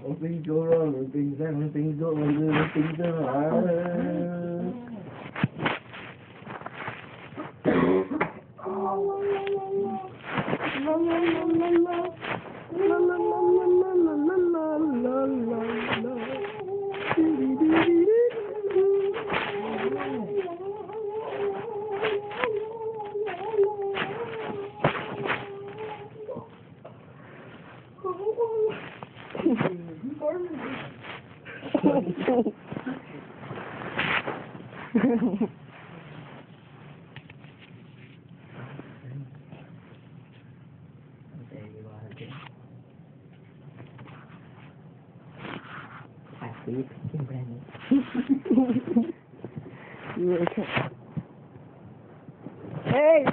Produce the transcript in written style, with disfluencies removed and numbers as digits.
When things go wrong, when things happen, when things go wrong, when things go wrong. Asik, berani. Hey,